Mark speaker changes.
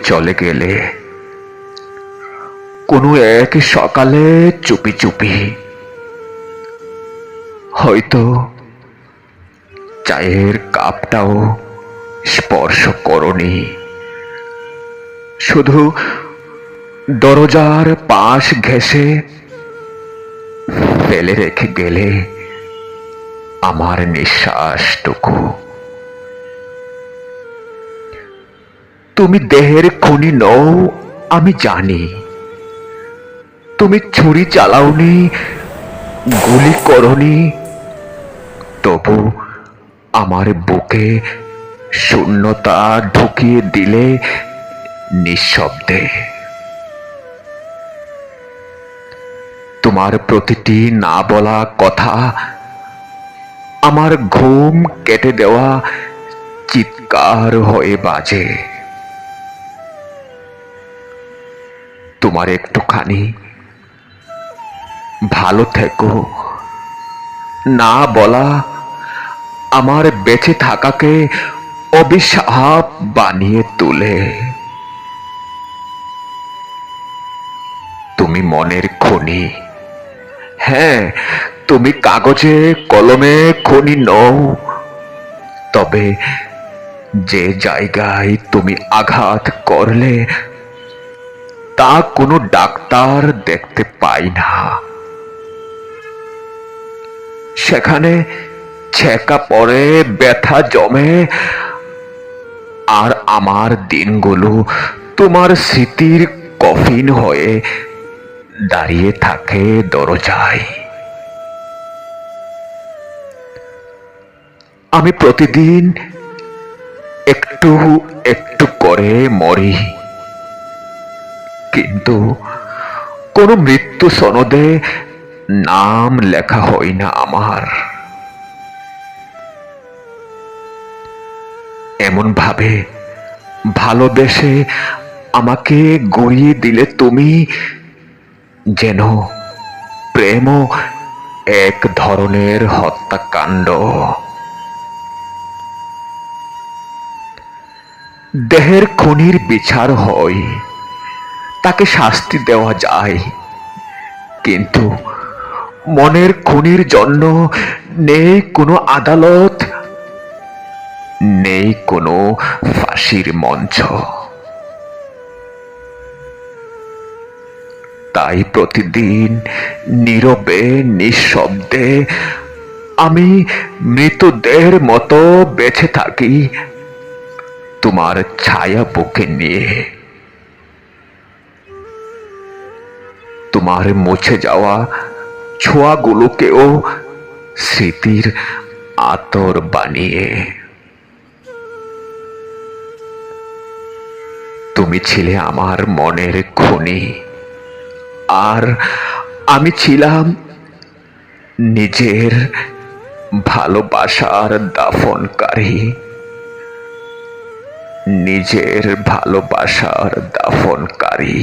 Speaker 1: চলে গেলে কোনো এক সকালে চুপি চুপি, হয়তো চায়ের কাপটাও স্পর্শ করনি, শুধু দরজার পাশ ঘেঁষে ফেলে রেখে গেলে আমার নিঃশ্বাসটুকু। তুমি দেহের খুনি নও আমি জানি, তুমি ছুরি চালাওনি, গুলি করনি, তবু আমার বুকে শূন্যতা ঢুকিয়ে দিলে নিঃশব্দে। তোমার প্রতিটি না বলা কথা আমার ঘুম কেটে দেওয়া চিৎকার হয়ে বাজে। তোমার একটুখানি ভালো থেকো না বলা আমার বেঁচে থাকাকে অভিশাপ বানিয়ে তোলে। তুমি মনের খনি, হ্যাঁ, তুমি কাগজে কলমে খনি নও, তবে যে জায়গায় তুমি আঘাত করলে তা কোনো ডাক্তার দেখতে পাই না। সেখানে ছেকা পড়ে, ব্যথা জমে, আর আমার দিনগুলো তোমার স্মৃতির কফিন হয়ে দাঁড়িয়ে থাকে দরজায়। আমি প্রতিদিন একটু একটু করে মরি, কিন্তু কোনো মৃত্যু সনদে নাম লেখা হয় না আমার। এমন ভাবে ভালোবেসে আমাকে গড়িয়ে দিলে তুমি, যেন প্রেমও এক ধরনের হত্যাকাণ্ড। দেহের খুনির বিচার হয়, তাকে শাস্তি দেওয়া যায়, কিন্তু মনের খুনির জন্য নেই কোনো আদালত, নেই কোনো ফাঁসির মঞ্চ। তাই প্রতিদিন নীরবে নিঃশব্দে আমি মৃতদেহের মতো বেঁচে থাকি তোমার ছায়া বুকে নিয়ে। তোমার মুছে যাওয়া ছোঁয়াগুলোকেও স্মৃতির আতর বানিয়ে। তুমি ছিলে আমার মনের খনি, আর আমি ছিলাম নিজের ভালোবাসার দাফনকারী, নিজের ভালোবাসার দাফনকারী।